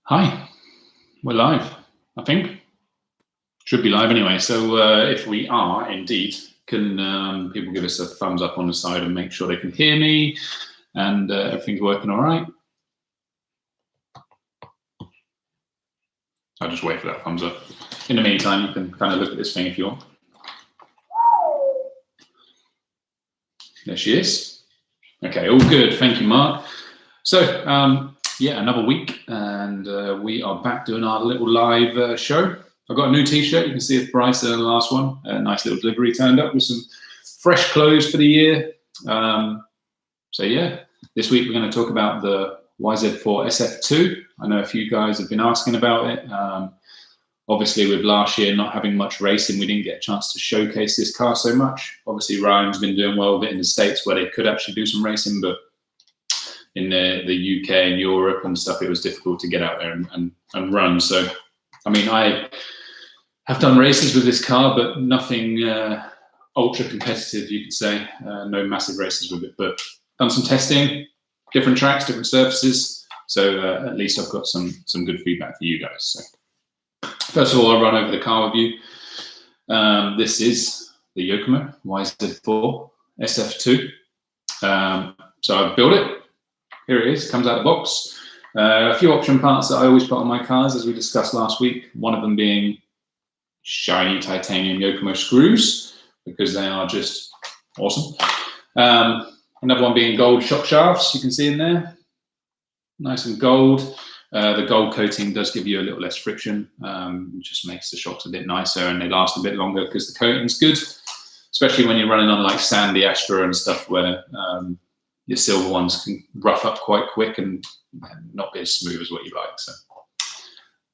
Hi, we're live, I think. Should be live anyway, so if we are indeed, can people give us a thumbs up on the side and make sure they can hear me and everything's working all right? I'll just wait for that thumbs up. In the meantime, you can kind of look at this thing if you want. There she is. Okay, all good, thank you, Mark. So, yeah, another week, and we are back doing our little live show. I've got a new t-shirt. You can see it's brighter than the last one. A nice little delivery turned up with some fresh clothes for the year. So yeah, this week we're going to talk about the YZ4-SF2. I know a few guys have been asking about it. Obviously, with last year not having much racing, we didn't get a chance to showcase this car so much. Obviously, Ryan's been doing well with it in the States where they could actually do some racing, but in the UK and Europe and stuff, it was difficult to get out there and run. So, I mean, I have done races with this car, but nothing ultra competitive, you could say. No massive races with it, but done some testing, different tracks, different surfaces. So at least I've got some good feedback for you guys. So first of all, I'll run over the car with you. This is the Yokomo YZ4-SF2. So I've built it. Here it is, comes out of the box. A few option parts that I always put on my cars, as we discussed last week, one of them being shiny titanium Yokomo screws, because they are just awesome. Another one being gold shock shafts, you can see in there. Nice and gold. The gold coating does give you a little less friction, just makes the shocks a bit nicer and they last a bit longer because the coating's good, especially when you're running on like sandy Astra and stuff where your silver ones can rough up quite quick and not be as smooth as what you like. So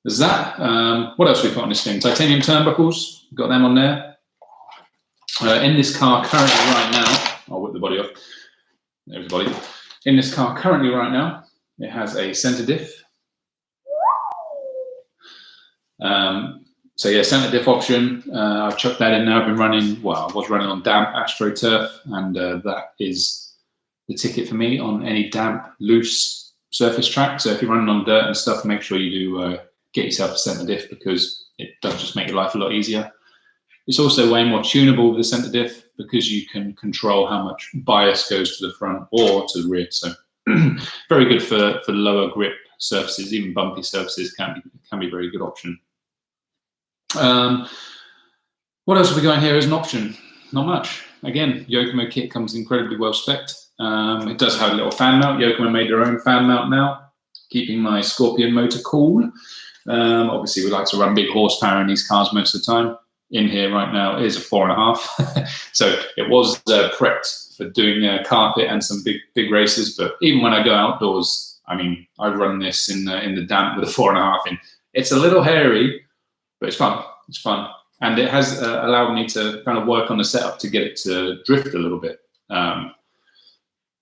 there's that. What else we got on this thing? Titanium turnbuckles, got them on there. In this car currently right now, I'll whip the body off. There's the body. In this car currently right now, it has a center diff. So yeah, center diff option. I've chucked that in now. I've been running, well, I was running on damp AstroTurf, and that is the ticket for me on any damp, loose surface track. So if you're running on dirt and stuff, make sure you do get yourself a center diff, because it does just make your life a lot easier. It's also way more tunable with the center diff because you can control how much bias goes to the front or to the rear. So very good for lower grip surfaces, even bumpy surfaces can be a very good option. What else have we got in here as an option? Not much. Again, Yokomo kit comes incredibly well spec'd. It does have a little fan mount. Yokomo made their own fan mount now, keeping my Scorpion motor cool. Obviously, we like to run big horsepower in these cars most of the time. In here right now is a 4.5. So it was prepped for doing carpet and some big races. But even when I go outdoors, I mean, I run this in the damp with a 4.5 in. It's a little hairy, but it's fun. It's fun. And it has allowed me to kind of work on the setup to get it to drift a little bit.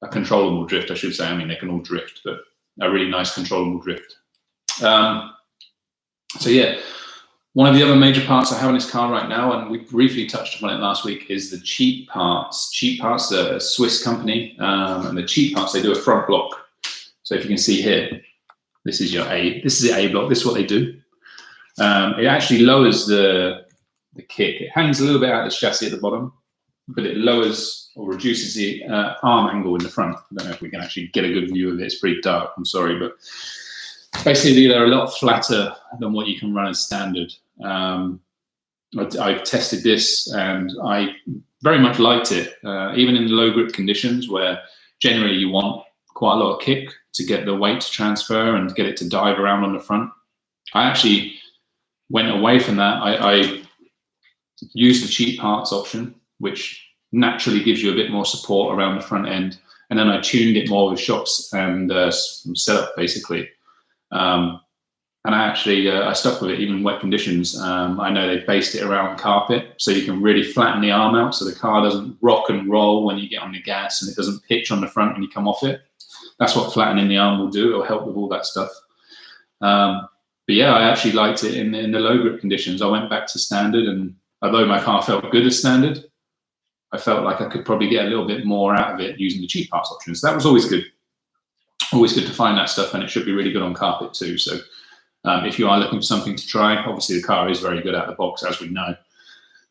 A controllable drift, I should say. I mean, they can all drift, but a really nice controllable drift. So yeah, one of the other major parts I have in this car right now, and we briefly touched upon it last week, is the Cheap Parts. Cheap Parts are a Swiss company, and the Cheap Parts, they do a front block. So if you can see here, this is the A block. This is what they do. It actually lowers the kick. It hangs a little bit out of the chassis at the bottom, but it lowers or reduces the arm angle in the front. I don't know if we can actually get a good view of it. It's pretty dark, I'm sorry, but basically they're a lot flatter than what you can run as standard. I've tested this and I very much liked it, even in the low grip conditions where generally you want quite a lot of kick to get the weight to transfer and get it to dive around on the front. I actually went away from that. I used the Cheap Parts option, which naturally gives you a bit more support around the front end. And then I tuned it more with shocks and setup, basically. And I actually, I stuck with it even in wet conditions. I know they based it around carpet, so you can really flatten the arm out so the car doesn't rock and roll when you get on the gas and it doesn't pitch on the front when you come off it. That's what flattening the arm will do. It'll help with all that stuff. But yeah, I actually liked it in the low grip conditions. I went back to standard, and although my car felt good as standard, I felt like I could probably get a little bit more out of it using the Cheap Parts options. So that was always good. Always good to find that stuff, and it should be really good on carpet too. So If you are looking for something to try, obviously the car is very good out of the box, as we know.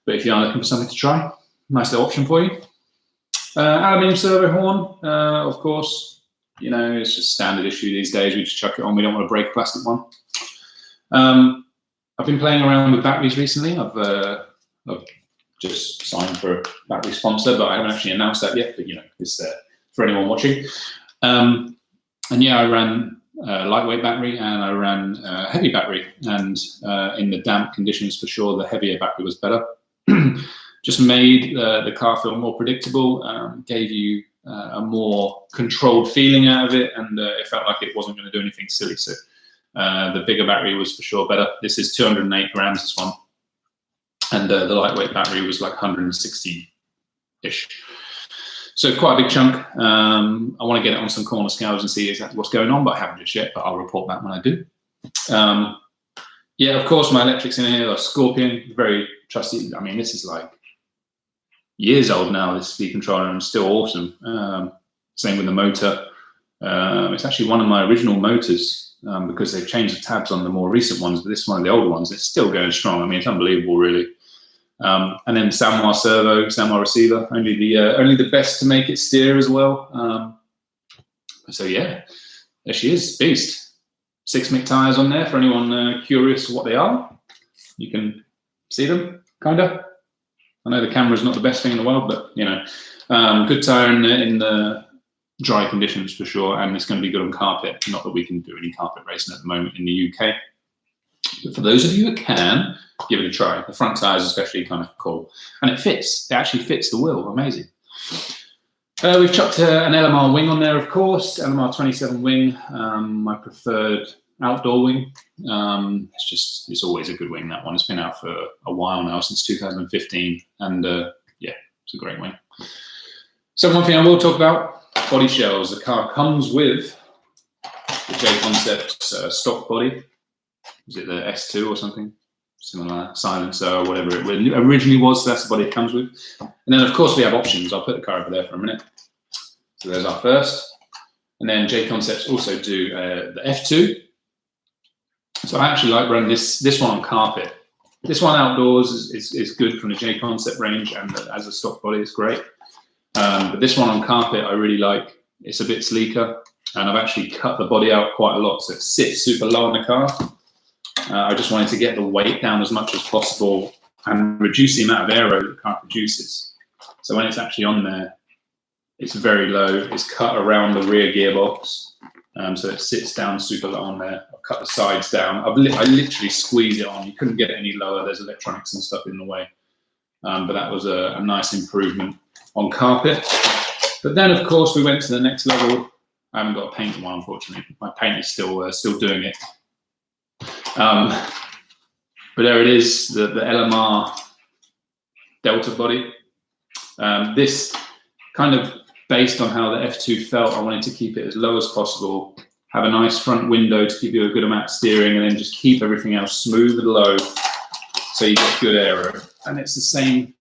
But if you are looking for something to try, nice little option for you. Aluminium servo horn, of course. You know, it's just standard issue these days. We just chuck it on. We don't want to break a plastic one. I've been playing around with batteries recently. I've just signed for a battery sponsor, but I haven't actually announced that yet. But you know, it's for anyone watching. And yeah, I ran lightweight battery and I ran heavy battery. And in the damp conditions, for sure, the heavier battery was better. Just made the car feel more predictable, gave you a more controlled feeling out of it, and it felt like it wasn't going to do anything silly. So the bigger battery was for sure better. This is 208 grams, this one. And the lightweight battery was like 160-ish. So quite a big chunk. I want to get it on some corner scales and see exactly what's going on, but I haven't just yet, but I'll report that when I do. Yeah, of course, my electrics in here are Scorpion, very trusty. I mean, this is like years old now, this speed controller, and still awesome. Same with the motor. It's actually one of my original motors because they've changed the tabs on the more recent ones, but this is one of the older ones. It's still going strong. I mean, it's unbelievable, really. And then Sanwa servo, Sanwa receiver, only the best to make it steer as well. So yeah, there she is, beast. 6 mic tires on there for anyone curious what they are. You can see them, kind of. I know the camera's not the best thing in the world, but you know, good tire in the dry conditions for sure, and it's going to be good on carpet. Not that we can do any carpet racing at the moment in the UK, but for those of you that can, give it a try. The front tire is especially kind of cool, and it fits. It actually fits the wheel. Amazing. We've chucked an LMR wing on there, of course. LMR 27 wing, my preferred outdoor wing. It's always a good wing, that one. It's been out for a while now, since 2015, and yeah, it's a great wing. So one thing I will talk about, body shells. The car comes with the J-Concept stock body. Is it the S2 or something? Similar silencer or whatever it originally was. So that's the body it comes with. And then, of course, we have options. I'll put the car over there for a minute. So there's our first. And then J-Concepts also do the F2. So I actually like running this one on carpet. This one outdoors is good from the J-Concept range, and as a stock body, it's great. But this one on carpet, I really like. It's a bit sleeker, and I've actually cut the body out quite a lot, so it sits super low in the car. I just wanted to get the weight down as much as possible and reduce the amount of aero that the car produces. So when it's actually on there, it's very low. It's cut around the rear gearbox, so it sits down super low on there. I've cut the sides down. I literally squeeze it on. You couldn't get it any lower. There's electronics and stuff in the way. But that was a nice improvement on carpet. But then, of course, we went to the next level. I haven't got a paint one, unfortunately. My paint is still doing it. But there it is, the LMR Delta body. This kind of based on how the F2 felt, I wanted to keep it as low as possible, have a nice front window to give you a good amount of steering, and then just keep everything else smooth and low so you get good aero. And it's the same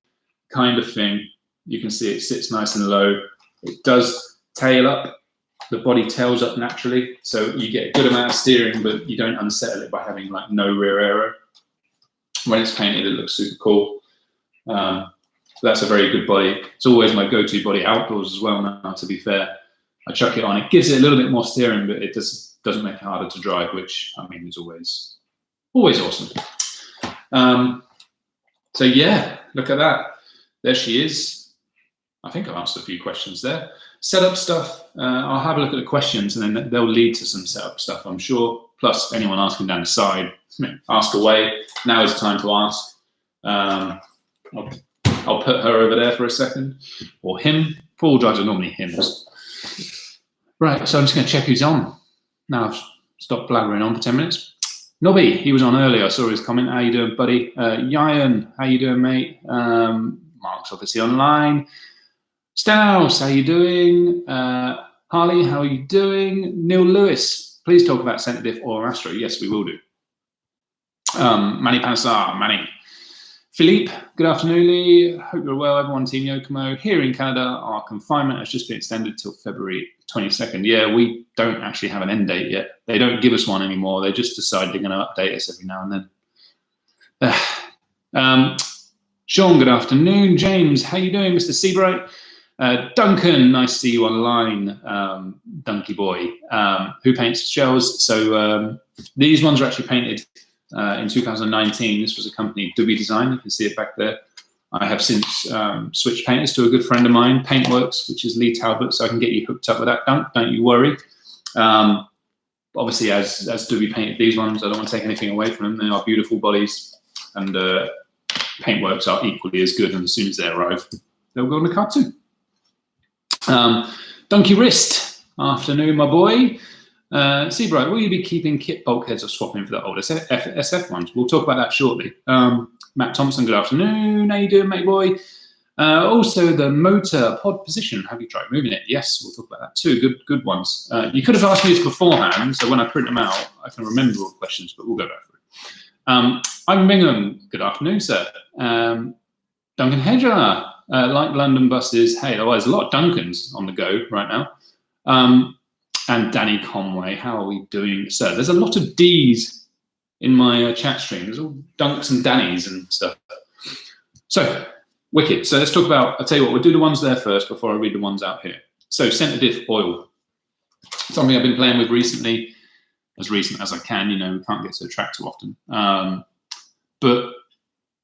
kind of thing. You can see it sits nice and low. It does tail up. The body tails up naturally, so you get a good amount of steering, but you don't unsettle it by having like no rear aero. When it's painted, it looks super cool. So that's a very good body. It's always my go-to body outdoors as well now, to be fair. I chuck it on. It gives it a little bit more steering, but it just doesn't make it harder to drive, which, I mean, is always awesome. So yeah, look at that. There she is. I think I've answered a few questions there. Setup stuff, I'll have a look at the questions, and then they'll lead to some setup stuff, I'm sure. Plus, anyone asking down the side, ask away. Now is the time to ask. I'll put her over there for a second, or him. Four-wheel drives are normally hims. Right, so I'm just going to check who's on. Now I've stopped blabbering on for 10 minutes. Nobby, he was on earlier. I saw his comment. How you doing, buddy? Yayan, how you doing, mate? Mark's obviously online. Staus, how you doing? Harley, how are you doing? Neil Lewis, please talk about Centre Diff or Astro. Yes, we will do. Manny Pansar, Manny. Philippe, good afternoon, Lee. Hope you're well. Everyone, Team Yokomo. Here in Canada, our confinement has just been extended till February 22nd. Yeah, we don't actually have an end date yet. They don't give us one anymore. They just decide they're going to update us every now and then. Sean, good afternoon. James, how you doing, Mr. Seabright? Duncan, nice to see you online, Dunky boy, who paints shells. So these ones are actually painted in 2019. This was a company, Duby Design. You can see it back there. I have since switched painters to a good friend of mine, Paintworks, which is Lee Talbot, so I can get you hooked up with that, Dunk. Don't you worry. Obviously, as Duby painted these ones, I don't want to take anything away from them. They are beautiful bodies, and Paintworks are equally as good. And as soon as they arrive, they'll go on the card too. Donkey Wrist, afternoon, my boy. Seabright, will you be keeping kit bulkheads or swapping for the older SF ones? We'll talk about that shortly. Matt Thompson, good afternoon. How you doing, mate boy? Also, the motor pod position. Have you tried moving it? Yes, we'll talk about that too. Good ones. You could have asked me this beforehand, so when I print them out, I can remember all the questions, but we'll go back through. I'm Bingham. Good afternoon, sir. Duncan Hedger, like London buses. Hey, there's a lot of Duncans on the go right now. And Danny Conway, how are we doing, sir? There's a lot of D's in my chat stream. There's all Dunks and Dannys and stuff. So, wicked. So let's talk about, I'll tell you what, we'll do the ones there first before I read the ones out here. So, Centre Diff Oil. Something I've been playing with recently, as recent as I can. You know, we can't get to the track too often. But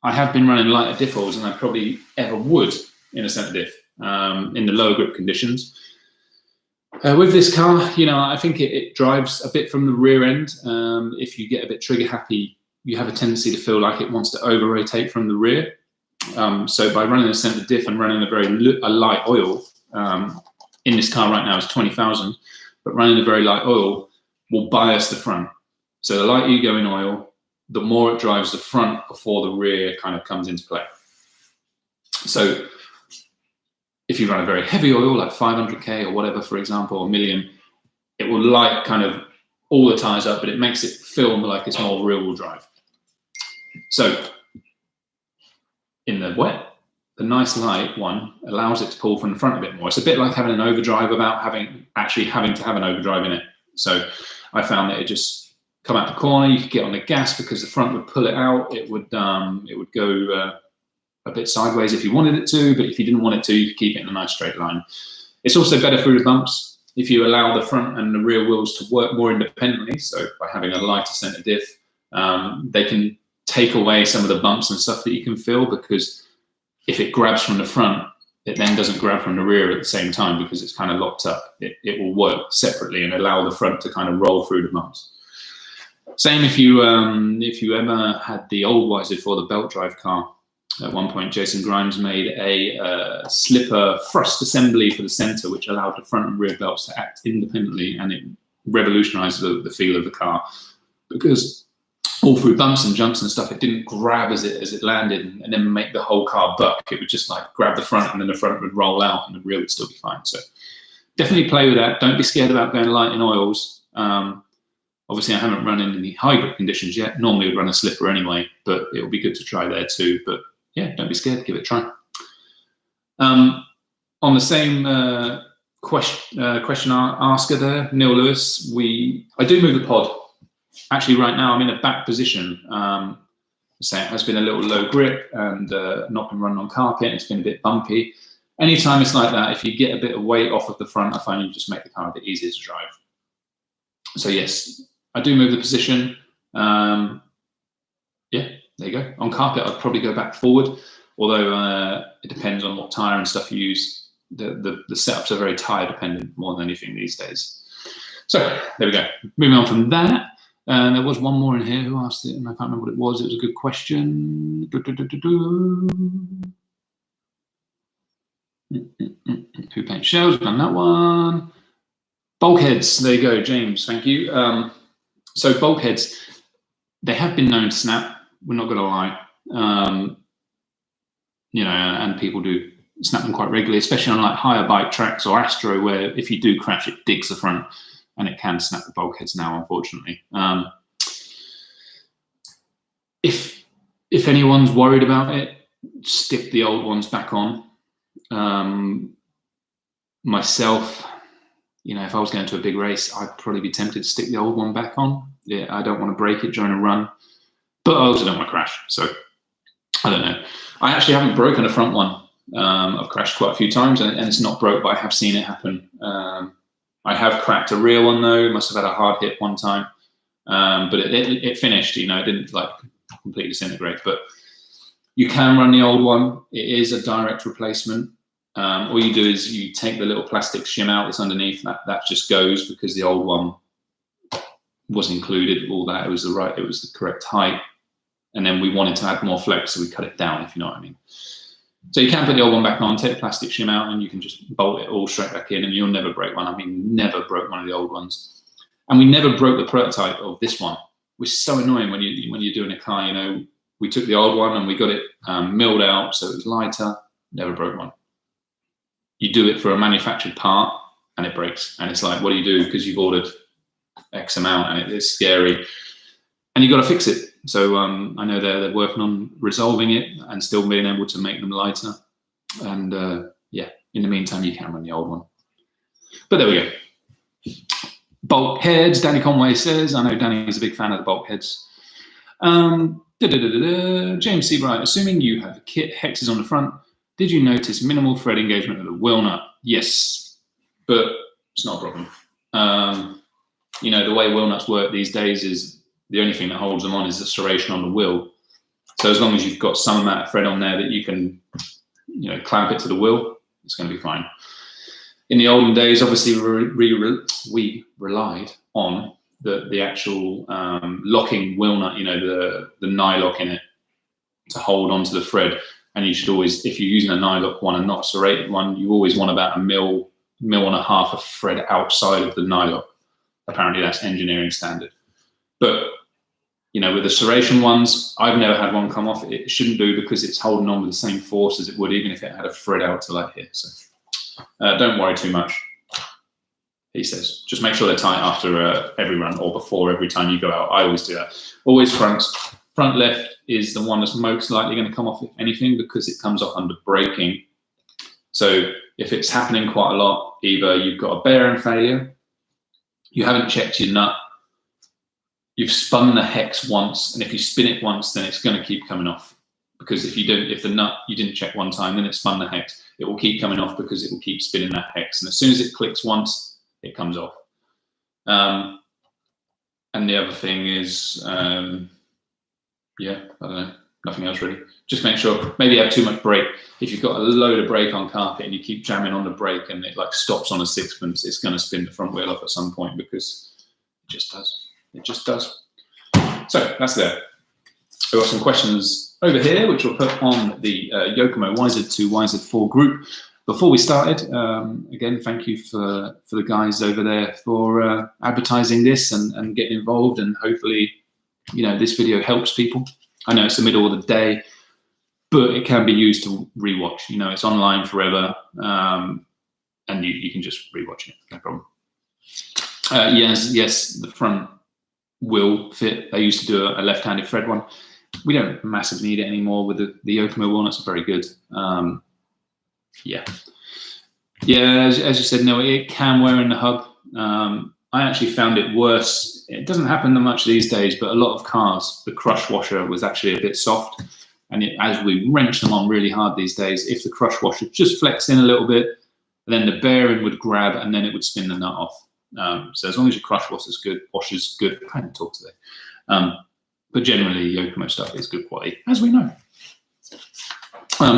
I have been running lighter diff oils than I probably ever would in a centre diff in the lower grip conditions. With this car, you know, I think it drives a bit from the rear end. If you get a bit trigger happy, you have a tendency to feel like it wants to over rotate from the rear. So by running a centre diff and running a light oil, in this car right now is 20,000, but running a very light oil will bias the front. So the lighter you go in oil, the more it drives the front before the rear kind of comes into play. So if you run a very heavy oil, like 500K or whatever, for example, or 1 million, it will light kind of all the tires up, but it makes it feel like it's more rear-wheel drive. So in the wet, the nice light one allows it to pull from the front a bit more. It's a bit like having an overdrive without actually having to have an overdrive in it. So I found that it just come out the corner, you could get on the gas because the front would pull it out. It would go a bit sideways if you wanted it to, but if you didn't want it to, you could keep it in a nice straight line. It's also better through the bumps if you allow the front and the rear wheels to work more independently. So by having a lighter centre diff, they can take away some of the bumps and stuff that you can feel, because if it grabs from the front, it then doesn't grab from the rear at the same time because it's kind of locked up. It will work separately and allow the front to kind of roll through the bumps. Same if you ever had the old YZ4, the belt drive car. At one point, Jason Grimes made a slipper thrust assembly for the center, which allowed the front and rear belts to act independently, and it revolutionized the feel of the car, because all through bumps and jumps and stuff, it didn't grab as it landed and then make the whole car buck. It would just like grab the front, and then the front would roll out and the rear would still be fine. So definitely play with that. Don't be scared about going light in oils. Obviously, I haven't run in any high grip conditions yet. Normally, I'd run a slipper anyway, but it will be good to try there too. But yeah, don't be scared. Give it a try. On the same question asker there, Neil Lewis, I do move the pod. Actually, right now I'm in a back position. So it has been a little low grip and not been running on carpet. It's been a bit bumpy. Anytime it's like that, if you get a bit of weight off of the front, I find you just make the car a bit easier to drive. So yes, I do move the position. Yeah, there you go. On carpet, I'd probably go back forward, although it depends on what tyre and stuff you use. The setups are very tyre dependent more than anything these days. So there we go. Moving on from that, there was one more in here who asked it, and I can't remember what it was. It was a good question. Who paints shells? We've done that one. Bulkheads. There you go, James. Thank you. So bulkheads, they have been known to snap. We're not going to lie. You know, and people do snap them quite regularly, especially on like higher bike tracks or Astro, where if you do crash, it digs the front, and it can snap the bulkheads now, unfortunately. If If anyone's worried about it, stick the old ones back on. Myself, you know, if I was going to a big race, I'd probably be tempted to stick the old one back on. Yeah, I don't want to break it during a run, but I also don't want to crash. So I don't know. I actually haven't broken a front one. I've crashed quite a few times, and it's not broke, but I have seen it happen. I have cracked a rear one though. Must have had a hard hit one time, but it finished. You know, it didn't like completely disintegrate. But you can run the old one. It is a direct replacement. All you do is you take the little plastic shim out that's underneath. That just goes because the old one was included. All that it was the correct height, and then we wanted to add more flex, so we cut it down. If you know what I mean. So you can put the old one back on, take the plastic shim out, and you can just bolt it all straight back in, and you'll never break one. I mean, never broke one of the old ones, and we never broke the prototype of this one, which is so annoying when you're doing a car. You know, we took the old one and we got it milled out so it was lighter. Never broke one. You do it for a manufactured part and it breaks, and it's like, what do you do? Because you've ordered X amount and it's scary, and you've got to fix it. So I know they're working on resolving it and still being able to make them lighter. And yeah, in the meantime, you can run the old one. But there we go. Bulkheads, Danny Conway says. I know Danny is a big fan of the bulkheads. James Seabright, assuming you have kit hexes on the front, did you notice minimal thread engagement of the wheel nut? Yes, but it's not a problem. You know, the way wheel nuts work these days is the only thing that holds them on is the serration on the wheel. So as long as you've got some amount of thread on there that you can, you know, clamp it to the wheel, it's going to be fine. In the olden days, obviously, we relied on the actual locking wheel nut, you know, the nylock in it to hold onto the thread. And you should always, if you're using a nylock one and not a serrated one, you always want about a mil and a half of thread outside of the nylock. Apparently, that's engineering standard. But you know, with the serration ones, I've never had one come off. It shouldn't do because it's holding on with the same force as it would even if it had a thread out to like here. So don't worry too much, he says. Just make sure they're tight after every run or before every time you go out. I always do that. Always front. Front left is the one that's most likely going to come off, if anything, because it comes off under braking. So if it's happening quite a lot, either you've got a bearing failure, you haven't checked your nut, you've spun the hex once, and if you spin it once, then it's going to keep coming off. Because if the nut you didn't check one time, then it spun the hex, it will keep coming off because it will keep spinning that hex. And as soon as it clicks once, it comes off. And the other thing is, yeah, I don't know, nothing else really. Just make sure, maybe you have too much brake. If you've got a load of brake on carpet and you keep jamming on the brake and it like stops on a sixpence, it's going to spin the front wheel off at some point because it just does. It just does. So that's there. We've got some questions over here, which we'll put on the Yokomo YZ2 YZ4 group. Before we started, again, thank you for the guys over there for advertising this and getting involved, and hopefully, you know, this video helps people. I know it's the middle of the day, but it can be used to rewatch. You know, it's online forever, and you can just rewatch it, no problem. Yes, the front will fit. They used to do a left-handed thread one. We don't massively need it anymore with the Yokomo walnuts are very good. Yeah, as you said, no, it can wear in the hub. I actually found it worse. It doesn't happen that much these days, but a lot of cars, the crush washer was actually a bit soft. And as we wrench them on really hard these days, if the crush washer just flexed in a little bit, then the bearing would grab and then it would spin the nut off. So as long as your crush washer's good, I can't talk today. But generally, Yokomo stuff is good quality, as we know.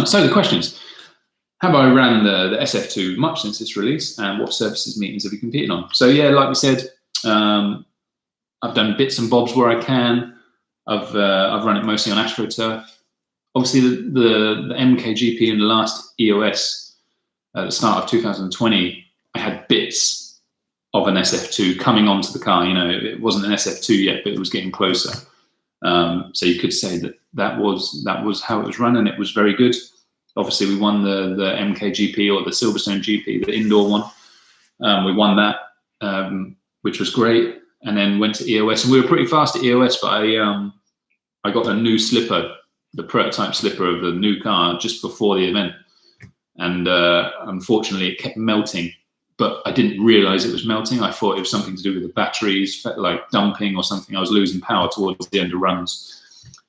So the questions. Have I ran the SF2 much since its release, and what surfaces meetings have you competed on? So yeah, like we said, I've done bits and bobs where I can. I've run it mostly on AstroTurf. Obviously, the MKGP in the last EOS at the start of 2020, I had bits of an SF2 coming onto the car. You know, it wasn't an SF2 yet, but it was getting closer. So you could say that was how it was run, and it was very good. Obviously, we won the MKGP or the Silverstone GP, the indoor one. We won that, which was great, and then went to EOS. And we were pretty fast at EOS, but I got a new slipper prototype slipper of the new car just before the event, and unfortunately it kept melting. But I didn't realize it was melting. I thought it was something to do with the batteries, like dumping or something. I was losing power towards the end of runs.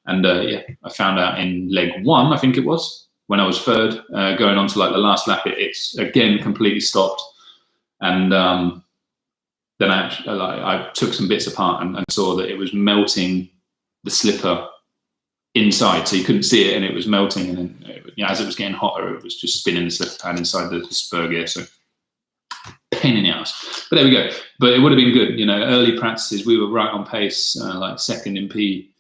And yeah, I found out in leg 1, I think it was, when I was third, going on to like the last lap, it's again completely stopped. And then I took some bits apart and saw that it was melting the slipper inside. So you couldn't see it, and it was melting. And then, as it was getting hotter, it was just spinning the slipper pad inside the spur gear. So pain in the ass. But there we go. But it would have been good. Early practices, we were right on pace, like second in P1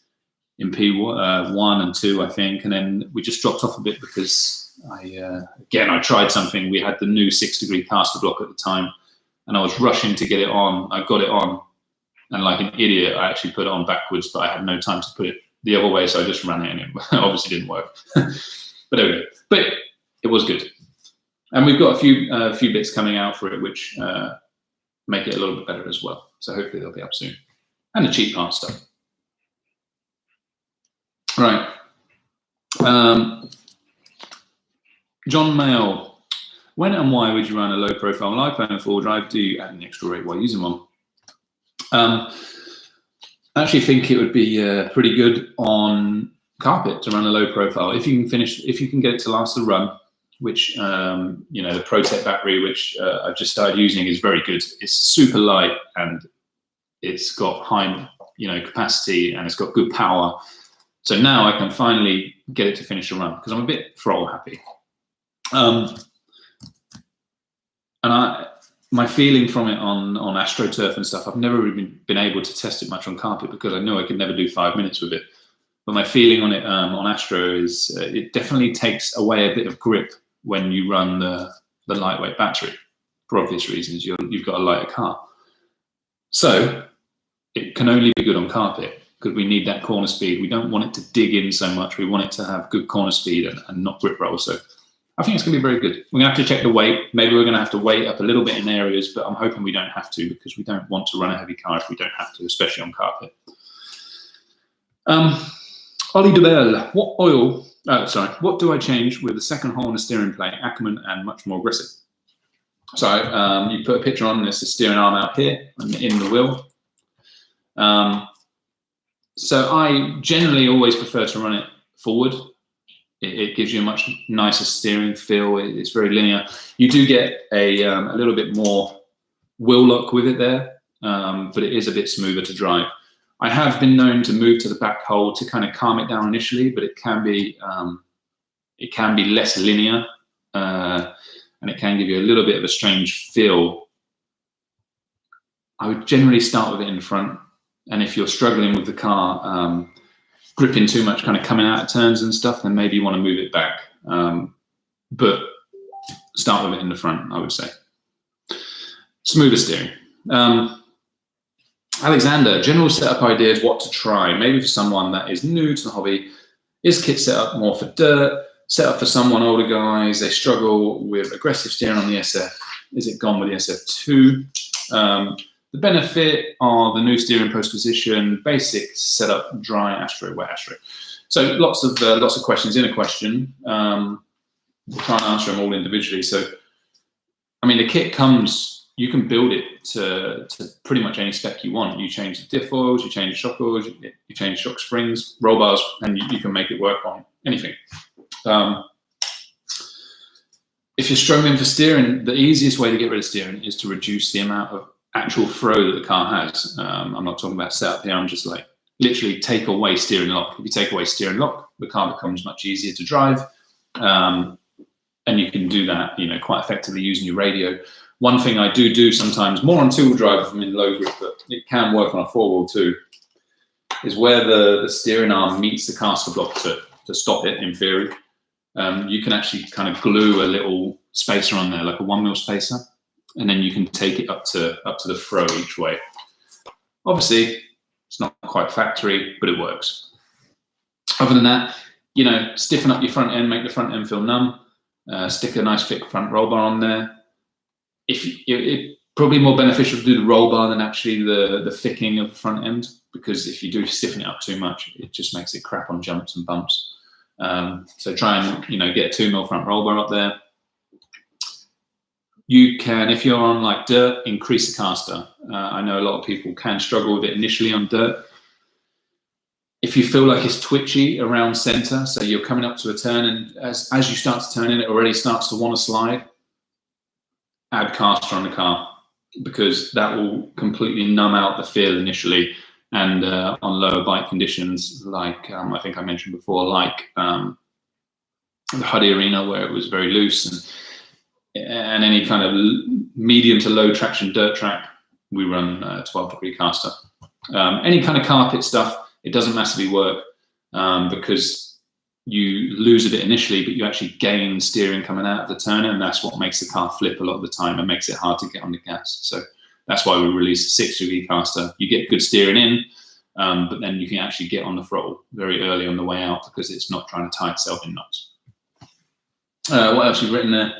and 2, I think. And then we just dropped off a bit because I tried something. We had the new 6-degree caster block at the time, and I was rushing to get it on. I got it on, and like an idiot, I actually put it on backwards, but I had no time to put it the other way, so I just ran it, and it obviously didn't work. But there we go. But it was good. And we've got a few bits coming out for it, which make it a little bit better as well. So hopefully they'll be up soon. And the cheap part stuff. Right. John Mayle. When and why would you run a low-profile LiPo four-wheel drive? Do you add an extra rate while using one? I actually think it would be pretty good on carpet to run a low-profile. If you can get it to last the run, which the ProTech battery, which I've just started using, is very good. It's super light, and it's got high capacity, and it's got good power. So now I can finally get it to finish a run because I'm a bit throttle happy. And my feeling from it on AstroTurf and stuff, I've never really been able to test it much on carpet because I know I could never do 5 minutes with it. But my feeling on it on Astro is it definitely takes away a bit of grip when you run the lightweight battery, for obvious reasons. You've got a lighter car. So it can only be good on carpet because we need that corner speed. We don't want it to dig in so much. We want it to have good corner speed and not grip roll. So I think it's going to be very good. We're going to have to check the weight. Maybe we're going to have to weight up a little bit in areas, but I'm hoping we don't have to because we don't want to run a heavy car if we don't have to, especially on carpet. Ollie DeBell, what do I change with the second hole in the steering plate, Ackerman, and much more aggressive? So you put a picture on, there's the steering arm out here in the wheel. So I generally always prefer to run it forward. It gives you a much nicer steering feel. It's very linear. You do get a little bit more wheel lock with it there, but it is a bit smoother to drive. I have been known to move to the back hole to kind of calm it down initially, but it can be less linear, and it can give you a little bit of a strange feel. I would generally start with it in front, and if you're struggling with the car, gripping too much, kind of coming out of turns and stuff, then maybe you want to move it back. But start with it in the front, I would say. Smoother steering. Alexander, general setup ideas, what to try, maybe for someone that is new to the hobby. Is kit set up more for dirt? Set up for someone older guys, they struggle with aggressive steering on the SF. Is it gone with the SF2? The benefit are the new steering post position, basic setup, dry Astro, wet Astro. So lots of questions in a question. We'll try and answer them all individually. So, I mean, the kit comes. You can build it to pretty much any spec you want. You change the diff oils, you change the shock oils, you change shock springs, roll bars, and you can make it work on anything. If you're struggling for steering, the easiest way to get rid of steering is to reduce the amount of actual throw that the car has. I'm not talking about setup here. I'm just like literally take away steering lock. If you take away steering lock, the car becomes much easier to drive, and you can do that, quite effectively using your radio. One thing I do sometimes, more on two-wheel drive if I'm in low grip, but it can work on a four-wheel too, is where the steering arm meets the caster block to stop it, in theory. You can actually kind of glue a little spacer on there, like a 1mm spacer, and then you can take it up to the throw each way. Obviously, it's not quite factory, but it works. Other than that, stiffen up your front end, make the front end feel numb, stick a nice thick front roll bar on there. It's probably more beneficial to do the roll bar than actually the thickening of the front end, because if you do stiffen it up too much, it just makes it crap on jumps and bumps. So try and get a 2mm front roll bar up there. You can, if you're on like dirt, increase the caster. I know a lot of people can struggle with it initially on dirt. If you feel like it's twitchy around center, so you're coming up to a turn, and as you start to turn in, it already starts to want to slide, add caster on the car, because that will completely numb out the feel initially. And on lower bike conditions, like I think I mentioned before, like the Huddy Arena, where it was very loose, and any kind of medium to low traction dirt track, we run 12-degree caster. Any kind of carpet stuff, it doesn't massively work because you lose a bit initially, but you actually gain steering coming out of the turner, and that's what makes the car flip a lot of the time and makes it hard to get on the gas. So that's why we release a 6-degree caster. You get good steering in, but then you can actually get on the throttle very early on the way out because it's not trying to tie itself in knots. What else you've written there?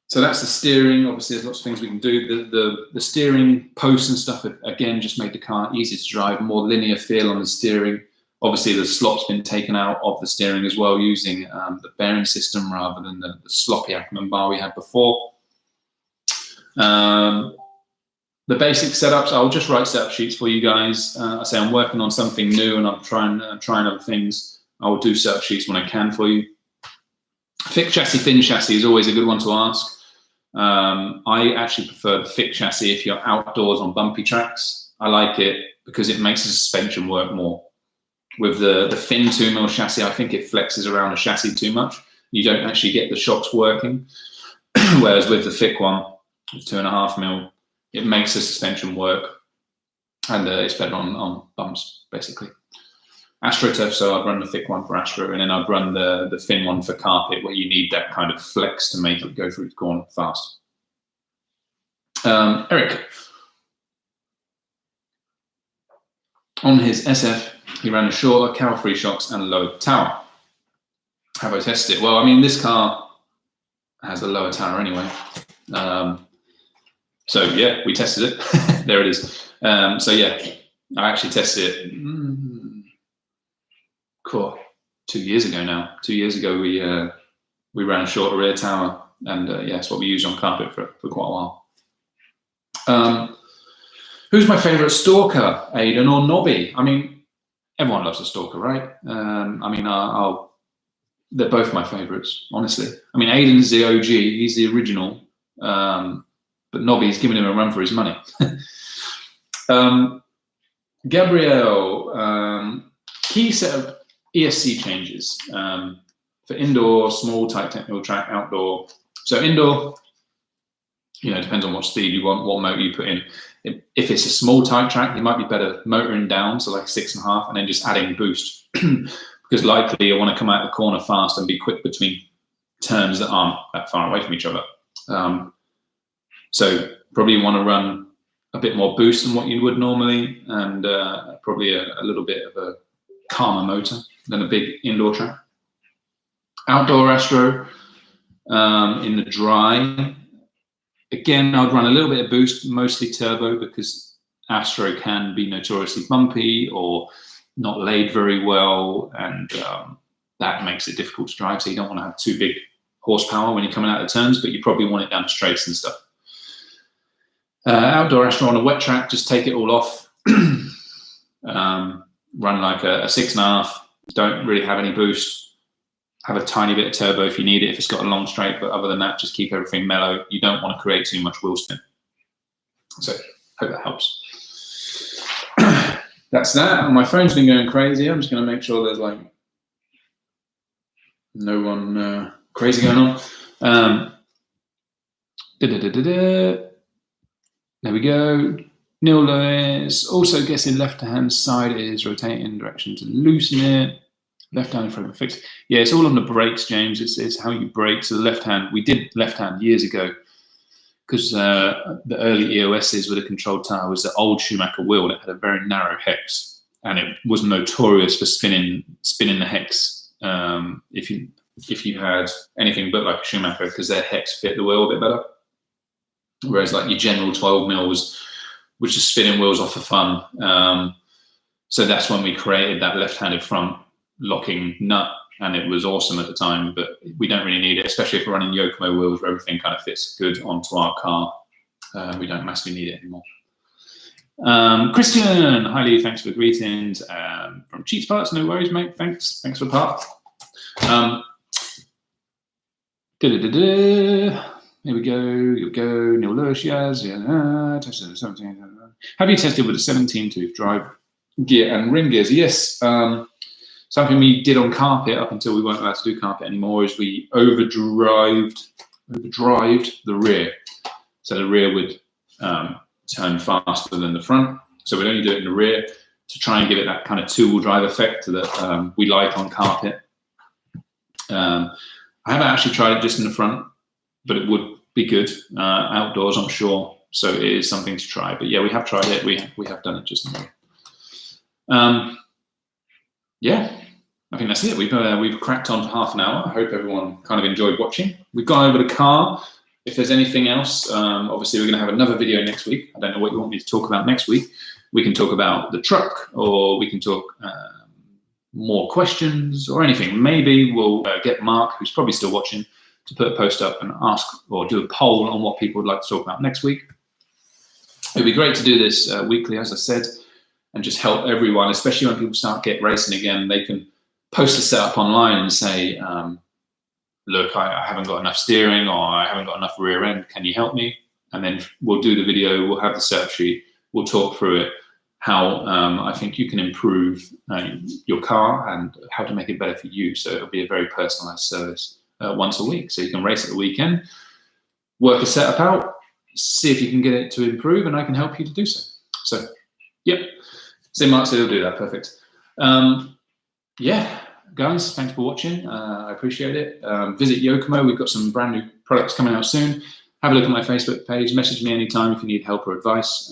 So that's the steering. Obviously, there's lots of things we can do. The steering posts and stuff, again, just made the car easy to drive, more linear feel on the steering. Obviously, the slop's been taken out of the steering as well, using the bearing system rather than the sloppy Ackerman bar we had before. The basic setups, I'll just write setup sheets for you guys. I say I'm working on something new and I'm trying other things. I will do setup sheets when I can for you. Thick chassis, thin chassis is always a good one to ask. I actually prefer the thick chassis if you're outdoors on bumpy tracks. I like it because it makes the suspension work more. With the thin 2mm chassis, I think it flexes around the chassis too much. You don't actually get the shocks working. Whereas with the thick one, 2.5mm, it makes the suspension work, and it's better on bumps, basically. AstroTurf, so I'd run the thick one for Astro, and then I'd run the thin one for carpet, where you need that kind of flex to make it go through the corner fast. Eric, on his SF, he ran a shorter, cowl-free shocks and a lower tower. Have I tested it? Well, I mean, this car has a lower tower anyway. So yeah, we tested it. There it is. So yeah, I actually tested it. Cool. 2 years ago now. 2 years ago, we ran a shorter rear tower, and yeah, it's what we used on carpet for quite a while. Who's my favourite stalker, Aiden or Nobby? I mean, everyone loves a stalker, right? I mean, they're both my favourites, honestly. I mean, Aiden's the OG, he's the original, but Nobby's giving him a run for his money. Gabrielle, key set of ESC changes for indoor, small, tight technical track, outdoor. So indoor, it depends on what speed you want, what motor you put in. If it's a small tight track, you might be better motoring down, so like 6.5, and then just adding boost. Because likely you want to come out the corner fast and be quick between turns that aren't that far away from each other. So probably you want to run a bit more boost than what you would normally, and probably a little bit of a calmer motor than a big indoor track. Outdoor Astro, in the dry, again, I'd run a little bit of boost, mostly turbo, because Astro can be notoriously bumpy or not laid very well, and that makes it difficult to drive. So you don't want to have too big horsepower when you're coming out of the turns, but you probably want it down the straights and stuff. Outdoor Astro on a wet track, just take it all off. Run like a 6.5, don't really have any boost. Have a tiny bit of turbo if you need it, if it's got a long straight, but other than that, just keep everything mellow. You don't want to create too much wheel spin. So, hope that helps. That's that. My phone's been going crazy. I'm just going to make sure there's like no one crazy going on. There we go. Neil Lewis, also guessing left-hand side is rotating direction to loosen it. Left-hand front fix. Yeah, it's all on the brakes, James. It's how you brake. So the left hand, we did left hand years ago because the early EOSs with a controlled tire was the old Schumacher wheel that had a very narrow hex, and it was notorious for spinning the hex. If you had anything but like a Schumacher, because their hex fit the wheel a bit better, whereas like your general 12mm was just spinning wheels off for fun. So that's when we created that left-handed front. locking nut, and it was awesome at the time, but we don't really need it, especially if we're running Yokomo wheels where everything kind of fits good onto our car. We don't massively need it anymore. Christian, hi Lee, thanks for the greetings. From Cheats Parts, no worries, mate. Thanks for the part. Here we go. Neil Lewis, yes. Tested 17. Have you tested with a 17-tooth drive gear and ring gears? Yes. Something we did on carpet up until we weren't allowed to do carpet anymore is we overdrived the rear. So the rear would turn faster than the front. So we'd only do it in the rear to try and give it that kind of two-wheel drive effect that we like on carpet. I haven't actually tried it just in the front, but it would be good outdoors, I'm sure. So it is something to try. But yeah, we have tried it. We have done it just in the rear. Yeah, I think that's it. We've cracked on for half an hour. I hope everyone kind of enjoyed watching. We've gone over the car. If there's anything else, obviously we're going to have another video next week. I don't know what you want me to talk about next week. We can talk about the truck, or we can talk more questions or anything. Maybe we'll get Mark, who's probably still watching, to put a post up and ask or do a poll on what people would like to talk about next week. It'd be great to do this weekly, as I said, and just help everyone, especially when people start get racing again. They can post a setup online and say, look, I haven't got enough steering, or I haven't got enough rear end. Can you help me? And then we'll do the video. We'll have the setup sheet. We'll talk through it, how I think you can improve your car and how to make it better for you. So it'll be a very personalized service once a week. So you can race at the weekend, work a setup out, see if you can get it to improve, and I can help you to do so. So, yep. So Mark said he'll do that. Perfect. Yeah. Guys, thanks for watching. I appreciate it. Visit Yokomo. We've got some brand new products coming out soon. Have a look at my Facebook page. Message me anytime if you need help or advice.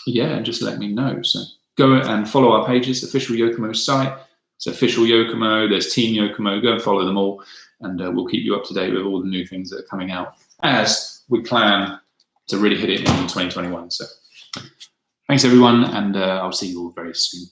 Yeah, and just let me know. So go and follow our pages, official Yokomo site. It's official Yokomo. There's Team Yokomo. Go and follow them all, and we'll keep you up to date with all the new things that are coming out as we plan to really hit it in 2021. So thanks, everyone, and I'll see you all very soon.